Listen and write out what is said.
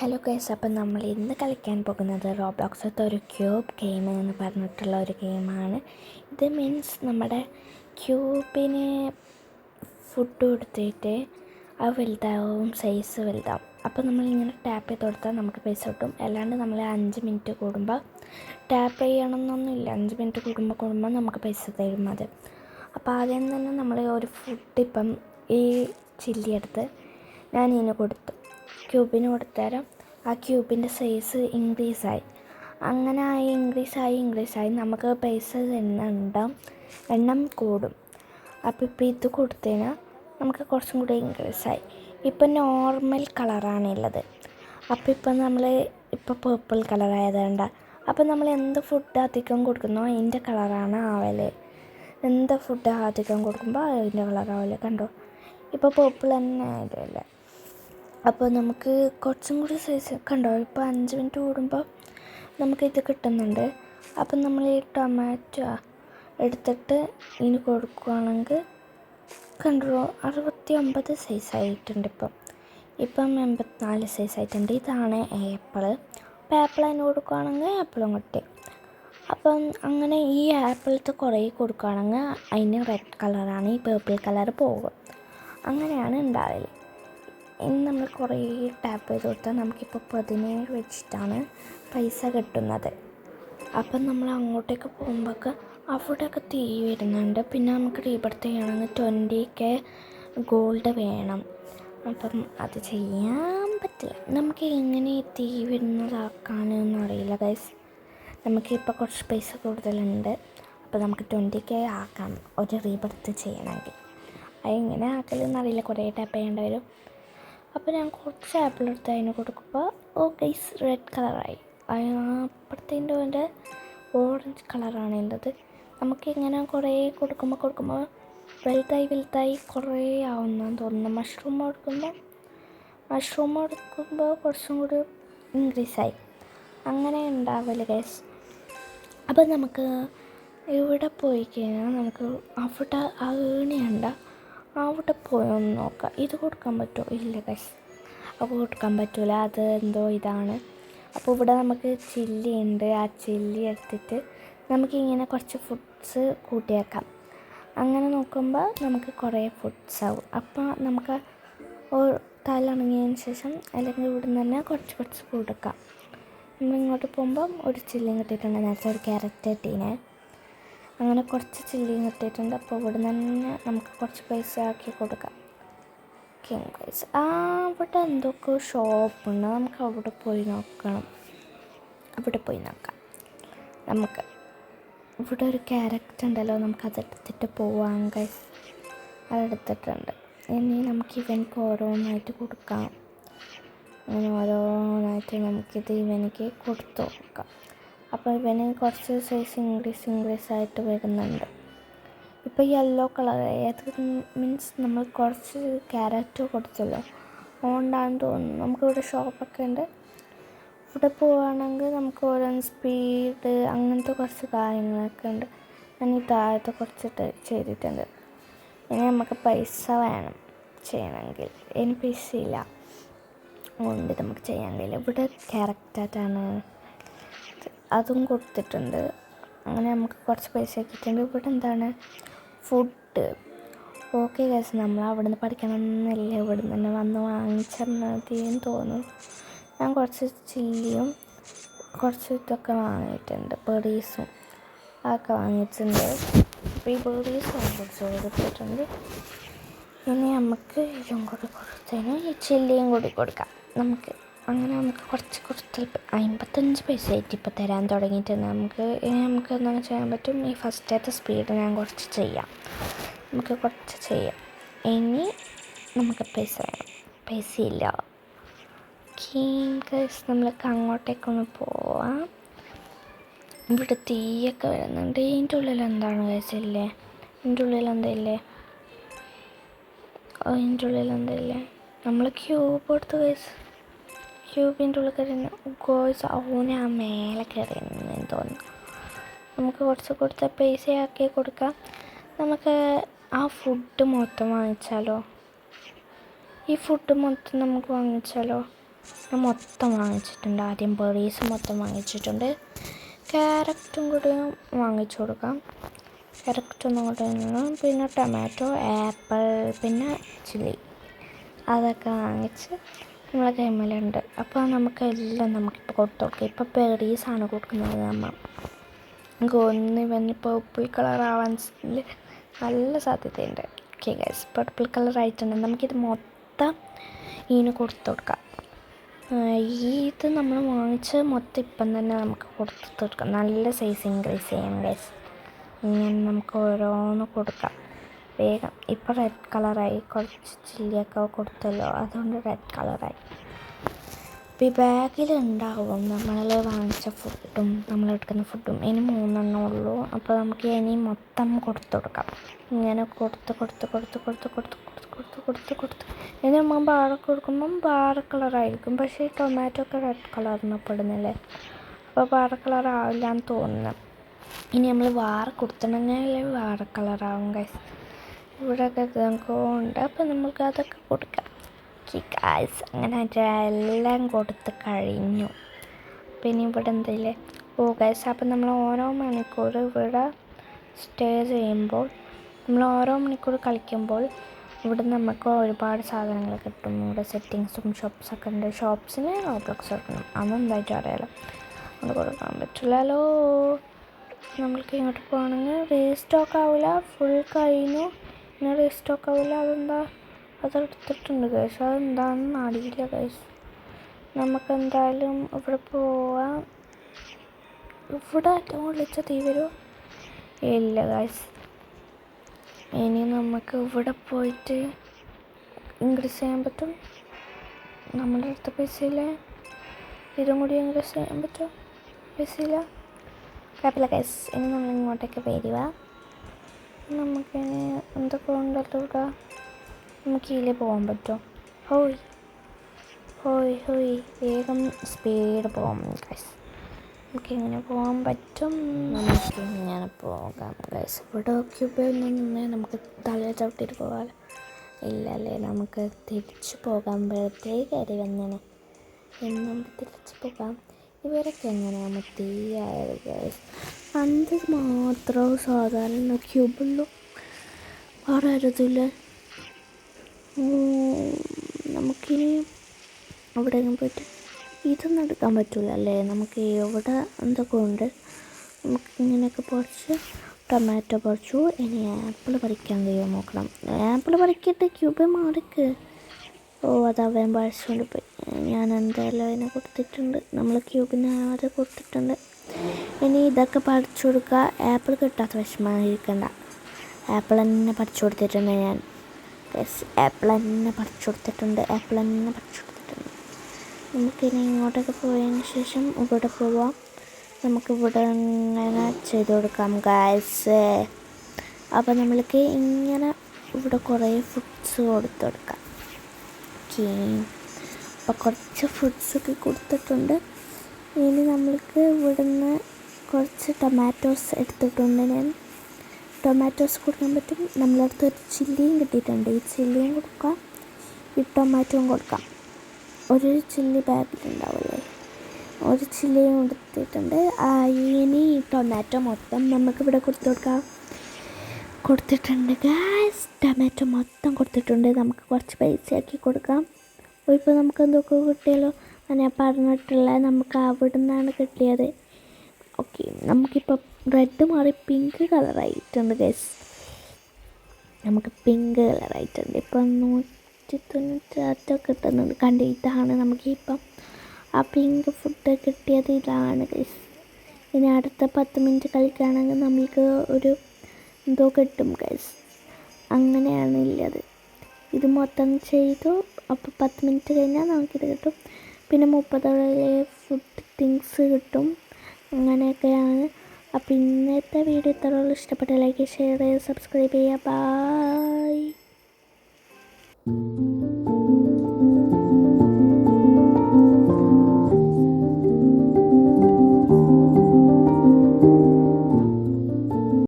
Hello guys, അപ്പം നമ്മൾ ഇന്ന് കളിക്കാൻ പോകുന്നത് റോബ്ലോക്സിലത്തെ ഒരു ക്യൂബ് ഗെയിം എന്ന് പറഞ്ഞിട്ടുള്ള ഒരു ഗെയിമാണ്. ഇത് മീൻസ് നമ്മുടെ ക്യൂബിന് ഫുഡ് കൊടുത്തിട്ട് അത് വലുതാവും, സൈസ് വലുതാവും. അപ്പോൾ നമ്മളിങ്ങനെ ടാപ്പ് ചെയ്ത് കൊടുത്താൽ നമുക്ക് പൈസ കിട്ടും. അല്ലാണ്ട് നമ്മൾ 5 മിനിറ്റ് കൂടുമ്പോൾ ടാപ്പ് ചെയ്യണമെന്നൊന്നുമില്ല. 5 മിനിറ്റ് കൂടുമ്പോൾ നമുക്ക് പൈസ തരും അത്. അപ്പോൾ ആദ്യം തന്നെ നമ്മൾ ഒരു ഫുഡ് ഇപ്പം ഈ ചില്ലി എടുത്ത് ഞാൻ ഇതിന് കൊടുത്തു, ക്യൂബിന് കൊടുത്തേരം ആ ക്യൂബിൻ്റെ സൈസ് ഇൻക്രീസായി. അങ്ങനെ ഇൻക്രീസായി നമുക്ക് പൈസ എണ്ണം കൂടും. അപ്പോൾ ഇപ്പോൾ ഇത് കൊടുത്തതിനാൽ നമുക്ക് കുറച്ചും കൂടി ഇൻക്രീസായി. ഇപ്പം നോർമൽ കളറാണുള്ളത്. അപ്പോൾ ഇപ്പം നമ്മൾ പേർപ്പിൾ കളറായതുകൊണ്ട് അപ്പോൾ നമ്മൾ എന്ത് ഫുഡ് അധികം കൊടുക്കുന്നോ അതിൻ്റെ കളറാണ് ആവല്. എന്ത് ഫുഡ് അധികം കൊടുക്കുമ്പോൾ അതിൻ്റെ കളറാവല്. കണ്ടോ, ഇപ്പോൾ പേർപ്പിൾ തന്നെ ആയതല്ലേ. അപ്പോൾ നമുക്ക് കുറച്ചും കൂടി സൈസ് കണ്ടോ, ഇപ്പോൾ 5 മിനിറ്റ് കൂടുമ്പോൾ നമുക്കിത് കിട്ടുന്നുണ്ട്. അപ്പം നമ്മൾ ഈ ടൊമാറ്റോ എടുത്തിട്ട് ഇതിന് കൊടുക്കുകയാണെങ്കിൽ കണ്ടോ 69 സൈസായിട്ടുണ്ട്. ഇപ്പം 84 സൈസായിട്ടുണ്ട്. ഇതാണ് ആപ്പിള്. അപ്പോൾ ആപ്പിൾ അതിന് കൊടുക്കുകയാണെങ്കിൽ ആപ്പിളും കിട്ടി. അപ്പം അങ്ങനെ ഈ ആപ്പിളത്തെ കുറേ കൊടുക്കുകയാണെങ്കിൽ അതിന് റെഡ് കളറാണ്, ഈ പേർപ്പിൾ കളർ പോകും. അങ്ങനെയാണ് ഉണ്ടാവല്. ഇനി നമ്മൾ കുറേ ടാപ്പ് ചെയ്ത് കൊടുത്താൽ നമുക്കിപ്പോൾ 17 വെച്ചിട്ടാണ് പൈസ കിട്ടുന്നത്. അപ്പം നമ്മൾ അങ്ങോട്ടേക്ക് പോകുമ്പോഴൊക്കെ അവിടെയൊക്കെ തീ വരുന്നുണ്ട്. പിന്നെ നമുക്ക് റീബർത്ത് ചെയ്യണമെങ്കിൽ 20K ഗോൾഡ് വേണം. അപ്പം അത് ചെയ്യാൻ പറ്റില്ല. നമുക്ക് എങ്ങനെ തീ വരുന്നതാക്കാനെന്ന് അറിയില്ല ഗൈസ്. നമുക്കിപ്പോൾ കുറച്ച് പൈസ കൂടുതലുണ്ട്. അപ്പോൾ നമുക്ക് 20K ആക്കാം ഒരു റീബർത്ത് ചെയ്യണമെങ്കിൽ. അതെങ്ങനെ ആക്കലെന്നറിയില്ല, കുറേ ടാപ്പ് ചെയ്യേണ്ടി വരും. അപ്പോൾ ഞാൻ കുറച്ച് ആപ്പിൾ എടുത്ത് അതിന് കൊടുക്കുമ്പോൾ ഗൈസ് റെഡ് കളറായി. അപ്പുറത്തേൻ്റെ ഓറഞ്ച് കളറാണ് ഉള്ളത്. നമുക്കിങ്ങനെ കുറേ കൊടുക്കുമ്പോൾ വലുതായി കുറേ ആവുന്നതെന്ന് തോന്നുന്നു. മഷ്റൂം കൊടുക്കുമ്പോൾ കുറച്ചും കൂടി ഇൻക്രീസായി. അങ്ങനെ ഉണ്ടാവില്ല ഗൈസ്. അപ്പോൾ നമുക്ക് ഇവിടെ പോയി കഴിഞ്ഞാൽ നമുക്ക് അവിടെ ഏണിയുണ്ട്, അവിടെ പോയി ഒന്ന് നോക്കാം. ഇത് കൊടുക്കാൻ പറ്റുമോ? ഇല്ല ഗൈസ്, അപ്പോൾ കൊടുക്കാൻ പറ്റില്ല. അത് എന്തോ ഇതാണ്. അപ്പോൾ ഇവിടെ നമുക്ക് ചില്ലി ഉണ്ട്. ആ ചില്ലി എടുത്തിട്ട് നമുക്കിങ്ങനെ കുറച്ച് ഫുഡ്സ് കൂട്ടിയേക്കാം. അങ്ങനെ നോക്കുമ്പോൾ നമുക്ക് കുറേ ഫുഡ്സ് ആവും. അപ്പോൾ നമുക്ക് തലണങ്ങിയതിന് ശേഷം അല്ലെങ്കിൽ ഇവിടെ നിന്ന് തന്നെ കുറച്ച് കൊടുക്കാം. നമ്മളിങ്ങോട്ട് പോകുമ്പം ഒരു ചില്ലിയും കിട്ടിയിട്ടുണ്ട്. നേരത്തെ ഒരു ക്യാരറ്റ് കിട്ടീനെ. അങ്ങനെ കുറച്ച് ചില്ലിയും കിട്ടിയിട്ടുണ്ട്. അപ്പോൾ ഇവിടെ തന്നെ നമുക്ക് കുറച്ച് പൈസ ആക്കി കൊടുക്കാം. പൈസ അവിടെ എന്തൊക്കെ ഷോപ്പുണ്ട്, നമുക്ക് അവിടെ പോയി നോക്കാം. നമുക്ക് ഇവിടെ ഒരു ക്യാരറ്റ് ഉണ്ടല്ലോ, നമുക്കതെടുത്തിട്ട് പോവാം ഗൈസ്. അതെടുത്തിട്ടുണ്ട്. ഇനി നമുക്ക് ഇവനിക്ക് ഓരോന്നായിട്ട് കൊടുക്കാം. അങ്ങനെ ഓരോന്നായിട്ട് നമുക്കിത് ഇവനിക്ക് കൊടുത്തു നോക്കാം. അപ്പോൾ ഇവന് കുറച്ച് സൈസ് ഇൻക്രീസായിട്ട് വരുന്നുണ്ട്. ഇപ്പോൾ യെല്ലോ കളർ ഏത് മീൻസ് നമ്മൾ കുറച്ച് ക്യാരറ്റ് കൊടുത്തല്ലോ, അതുകൊണ്ടാണെന്ന് തോന്നുന്നു. നമുക്കിവിടെ ഷോപ്പൊക്കെ ഉണ്ട്. ഇവിടെ പോവുകയാണെങ്കിൽ നമുക്ക് ഓരോന്ന് സ്പീഡ് അങ്ങനത്തെ കുറച്ച് കാര്യങ്ങളൊക്കെ ഉണ്ട്. ഞാൻ ഈ താഴത്തെ കുറച്ചിട്ട് ചെയ്തിട്ടുണ്ട്. ഇനി നമുക്ക് പൈസ വേണം ചെയ്യണമെങ്കിൽ. ഇനി പൈസ ഇല്ല, അതുകൊണ്ട് നമുക്ക് ചെയ്യാൻ കഴിയില്ല. ഇവിടെ ക്യാരറ്റായിട്ടാണ്, അതും കൊടുത്തിട്ടുണ്ട്. അങ്ങനെ നമുക്ക് കുറച്ച് പൈസ കിട്ടിയിട്ടുണ്ട്. ഇവിടെ എന്താണ് ഫുഡ്. ഓക്കെ ഗൈസ്, നമ്മൾ അവിടെ നിന്ന് പഠിക്കണമെന്നില്ല, ഇവിടെ നിന്ന് തന്നെ വന്ന് വാങ്ങിച്ചാൽ മതിയെന്ന് തോന്നുന്നു. ഞാൻ കുറച്ച് ചില്ലിയും കുറച്ച് ഇതൊക്കെ വാങ്ങിയിട്ടുണ്ട്, ബെറീസും അതൊക്കെ വാങ്ങിയിട്ടുണ്ട്. അപ്പോൾ ഈ ബെറീസും കുറച്ച് കൊടുത്തിട്ടുണ്ട്. ഇനി നമുക്ക് ഇതും കൂടി കൊടുത്തതിന് ഈ ചില്ലിയും കൂടി കൊടുക്കാം നമുക്ക്. അങ്ങനെ നമുക്ക് കുറച്ച് 55 പൈസ ആയിട്ട് ഇപ്പോൾ തരാൻ തുടങ്ങിയിട്ടുണ്ട്. ഇനി നമുക്ക് എന്താണ് ചെയ്യാൻ പറ്റും, ഈ ഫസ്റ്റത്തെ സ്പീഡ് ഞാൻ കുറച്ച് ചെയ്യാം. ഇനി നമുക്ക് പൈസ വേണം, പൈസയില്ല. ഗൈസ് നമ്മൾക്ക് അങ്ങോട്ടേക്കൊന്ന് പോവാം. ഇവിടെ തീയൊക്കെ വരുന്നുണ്ട്. ഇതിൻ്റെ ഉള്ളിൽ എന്താണ് ഗൈസ് ഇല്ലേ? ഇതിൻ്റെ ഉള്ളിൽ എന്താ നമ്മൾ ക്യൂബ് കൊടുത്ത് ഗൈസ്. ക്യൂബിൻ്റെ ഉള്ളിൽ കയറുന്ന ഗോയ്സ് അവനെ ആ മേലെ കയറിയെന്ന് തോന്നുന്നു. നമുക്ക് കുറച്ച് കൊടുത്ത പൈസയാക്കി കൊടുക്കാം. നമുക്ക് ആ ഫുഡ് മൊത്തം വാങ്ങിച്ചാലോ? ഈ ഫുഡ് മൊത്തം നമുക്ക് വാങ്ങിച്ചാലോ? ഞാൻ മൊത്തം വാങ്ങിച്ചിട്ടുണ്ട്. ആദ്യം ബെറീസ് മൊത്തം വാങ്ങിച്ചിട്ടുണ്ട്. ക്യാരറ്റും കൂടി വാങ്ങിച്ചു കൊടുക്കാം. ക്യാരറ്റൊന്നും കൂടെ പിന്നെ ടൊമാറ്റോ, ആപ്പിൾ, പിന്നെ ചില്ലി അതൊക്കെ വാങ്ങിച്ച് നമ്മളെ കൈമലുണ്ട്. അപ്പോൾ നമുക്കെല്ലാം നമുക്കിപ്പോൾ കൊടുത്തു കൊടുക്കാം. ഇപ്പോൾ ബെറീസാണ് കൊടുക്കുന്നത്. നമുക്ക് ഇവന് പർപ്പിൾ കളർ ആവാൻ നല്ല സാധ്യതയുണ്ട്. ഓക്കെ ഗൈസ്, പർപ്പിൾ കളർ ആയിട്ടുണ്ട്. നമുക്കിത് മൊത്തം ഇതിന് കൊടുത്തു കൊടുക്കാം. ഇത് നമ്മൾ വാങ്ങിച്ച് മൊത്തം ഇപ്പം തന്നെ നമുക്ക് കൊടുത്തു കൊടുക്കാം. നല്ല സൈസ് ഇൻക്രീസ് ചെയ്യാം ഗൈസ്. ഇങ്ങനെ നമുക്ക് ഓരോന്ന് കൊടുക്കാം വേഗം. ഇപ്പോൾ റെഡ് കളറായി, കുറച്ച് ചില്ലിയൊക്കെ കൊടുത്തല്ലോ, അതുകൊണ്ട് റെഡ് കളറായി. ഇപ്പോൾ ഈ ബാഗിലുണ്ടാവും നമ്മൾ വാങ്ങിച്ച ഫുഡും നമ്മളെടുക്കുന്ന ഫുഡും. ഇനി 3 ഉള്ളൂ. അപ്പോൾ നമുക്ക് ഇനി മൊത്തം കൊടുത്തു കൊടുക്കാം. ഇങ്ങനെ കൊടുത്ത് ഇനി നമ്മൾ ബാറ കൊടുക്കുമ്പം ബാറ കളറായിരിക്കും. പക്ഷേ ടൊമാറ്റോ ഒക്കെ റെഡ് കളറിന് പെടുന്നില്ലേ, അപ്പോൾ ബാറ കളർ ആവില്ല എന്ന് തോന്നുന്നു. ഇനി നമ്മൾ വാറ കൊടുത്തിട്ടുണ്ടെങ്കിൽ വാറ കളറാവും ഗൈസ്. ഇവിടെയൊക്കെ ഉണ്ട്. അപ്പോൾ നമുക്ക് അതൊക്കെ കൊടുക്കാം. ഗൈസ്, അങ്ങനെ എല്ലാം കൊടുത്ത് കഴിഞ്ഞു. പിന്നെ ഇവിടെ എന്തില്ലേ, ഗൈസ്, അപ്പം നമ്മൾ ഓരോ മണിക്കൂർ ഇവിടെ സ്റ്റേ ചെയ്യുമ്പോൾ, നമ്മൾ ഓരോ മണിക്കൂർ കളിക്കുമ്പോൾ ഇവിടെ നമുക്ക് ഒരുപാട് സാധനങ്ങൾ കിട്ടും. ഇവിടെ സെറ്റിങ്സും ഷോപ്സൊക്കെ ഉണ്ട്. ഷോപ്സിന് റോബ്ലോക്സ് കൊടുക്കണം, അതെന്തായിട്ടും അറിയാലോ. അത് കൊടുക്കാൻ പറ്റില്ലല്ലോ. നമ്മൾക്ക് ഇങ്ങോട്ട് പോകണമെങ്കിൽ റീസ്റ്റോക്ക് ആവില്ല, ഫുൾ കഴിഞ്ഞു. പിന്നെ റീസ്റ്റോക്ക് ആവില്ല. അതെന്താ? അതെടുത്തിട്ടുണ്ട് ഗൈസ്, അതെന്താണെന്ന് അറിയില്ല ഗൈസ്. നമുക്ക് എന്തായാലും ഇവിടെ പോവാം. ഇവിടെ ഏറ്റവും വിളിച്ച തീ വരുമോ? ഇല്ല ഗൈസ്. ഇനി നമുക്ക് ഇവിടെ പോയിട്ട് ഇൻക്രീസ് ചെയ്യാൻ പറ്റും. നമ്മുടെ അടുത്ത പൈസയില്ല. ഇതും കൂടി ഇൻക്രീസ് ചെയ്യാൻ പറ്റും. പൈസയില്ല, കുഴപ്പമില്ല ഗൈസ്. ഇനി നമ്മൾ ഇങ്ങോട്ടേക്ക് വരിക. നമുക്കിനി എന്തൊക്കെ ഉണ്ടല്ലോ ഇവിടെ. നമുക്ക് ഇതിൽ പോകാൻ പറ്റുമോ? ഹോയ് വേഗം സ്പീഡ് പോകാം ഗൈസ്. നമുക്കിങ്ങനെ പോകാൻ പറ്റും. നമുക്കിങ്ങനെ പോകാം ഗൈസ്. ഇവിടെ ക്യൂബിൽ നിന്ന് നമുക്ക് തല ചവിട്ടിയിട്ട് പോകാമല്ലോ. ഇല്ലല്ലേ, നമുക്ക് തിരിച്ചു പോകുമ്പോഴത്തേക്ക് കയറി വന്നേനെ. നമുക്ക് തിരിച്ചു പോകാം. ഇവരൊക്കെ എങ്ങനെയാണ് തീയായത് ഗൈസ്? അന്ത് മാത്രം സാധാരണ ക്യൂബുള്ളൂ, വേറെ ആരതില്ല. നമുക്കിനി അവിടെ പോയിട്ട് ഇതൊന്നും എടുക്കാൻ പറ്റില്ല അല്ലേ? നമുക്ക് ഇവിടെ എന്തൊക്കെ ഉണ്ട്. നമുക്ക് ഇങ്ങനെയൊക്കെ പറിച്ച് ടൊമാറ്റോ പറിച്ചു. ഇനി ആപ്പിൾ പറിക്കാൻ കഴിയുമോ നോക്കണം. ആപ്പിൾ പറിക്കിട്ട് ക്യൂബ് മാറിക്ക്. അതവൻ പറിച്ചുകൊണ്ട് പോയി. ഞാൻ എന്തായാലും അതിനെ കൊടുത്തിട്ടുണ്ട്. നമ്മൾ ക്യൂബിന് ആരെ കൊടുത്തിട്ടുണ്ട്. ഇനി ഇതൊക്കെ പറിച്ചു കൊടുക്കുക. ആപ്പിൾ കിട്ടാത്ത വിഷമമായിരിക്കണ്ട. ആപ്പിൾ തന്നെ പറിച്ചു കൊടുത്തിട്ടുണ്ട് ഞാൻ. ആപ്പിൾ തന്നെ പറിച്ചു കൊടുത്തിട്ടുണ്ട്. നമുക്കിനി ഇങ്ങോട്ടൊക്കെ പോയതിന് ശേഷം ഇവിടെ പോവാം. നമുക്കിവിടെ ഇങ്ങനെ ചെയ്ത് കൊടുക്കാം ഗൈസ്. അപ്പോൾ നമ്മൾക്ക് ഇങ്ങനെ ഇവിടെ കുറേ ഫുഡ്സ് കൊടുത്തു കൊടുക്കാം. അപ്പോൾ കുറച്ച് ഫുഡ്സൊക്കെ കൊടുത്തിട്ടുണ്ട്. ഇനി നമ്മൾക്ക് ഇവിടുന്ന് കുറച്ച് ടൊമാറ്റോസ് എടുത്തിട്ടുണ്ട്. ഞാൻ ടൊമാറ്റോസ് കൊടുക്കാൻ പറ്റും. നമ്മളടുത്ത് ഒരു ചില്ലിയും കിട്ടിയിട്ടുണ്ട്. ഈ ചില്ലിയും കൊടുക്കാം, ഈ ടൊമാറ്റോയും കൊടുക്കാം. ഒരു ചില്ലി ബാഗിലുണ്ടാവില്ലേ, ഒരു ചില്ലിയും കൊടുത്തിട്ടുണ്ട്. ഇനി ടൊമാറ്റോ മൊത്തം നമുക്കിവിടെ കൊടുത്തിട്ടുണ്ട് ഗൈസ്. ടൊമാറ്റോ മൊത്തം കൊടുത്തിട്ടുണ്ട്. നമുക്ക് കുറച്ച് പൈസയാക്കി കൊടുക്കാം. ഇപ്പോൾ നമുക്ക് എന്തൊക്കെ കിട്ടിയല്ലോ, ഞാൻ പറഞ്ഞിട്ടുള്ള നമുക്ക് അവിടെ നിന്നാണ് കിട്ടിയത്. ഓക്കെ, നമുക്കിപ്പോൾ റെഡ് മാറി പിങ്ക് കളറായിട്ടുണ്ട് ഗൈസ്. നമുക്ക് പിങ്ക് കളറായിട്ടുണ്ട്. ഇപ്പം 198 കിട്ടുന്നുണ്ട്. കണ്ട്, ഇതാണ് നമുക്കിപ്പം ആ പിങ്ക് ഫുഡ് കിട്ടിയത്. ഇതാണ് ഗൈസ്. ഇനി അടുത്ത 10 മിനിറ്റ് കളിക്കുകയാണെങ്കിൽ നമുക്ക് ഒരു എന്തോ കിട്ടും ഗൈസ്. അങ്ങനെയാണ് ഉള്ളത്. ഇത് മൊത്തം ചെയ്തു. അപ്പോൾ 10 മിനിറ്റ് കഴിഞ്ഞാൽ നമുക്കിത് കിട്ടും. പിന്നെ 30 ഫുഡ് തിങ്സ് കിട്ടും. അങ്ങനെയൊക്കെയാണ്. അപ്പോൾ ഇന്നത്തെ വീഡിയോ ഇത്രയുള്ളൂ. ഇഷ്ടപ്പെട്ട ലൈക്ക്, ഷെയർ, സബ്സ്ക്രൈബ് ചെയ്യുക. ബൈ.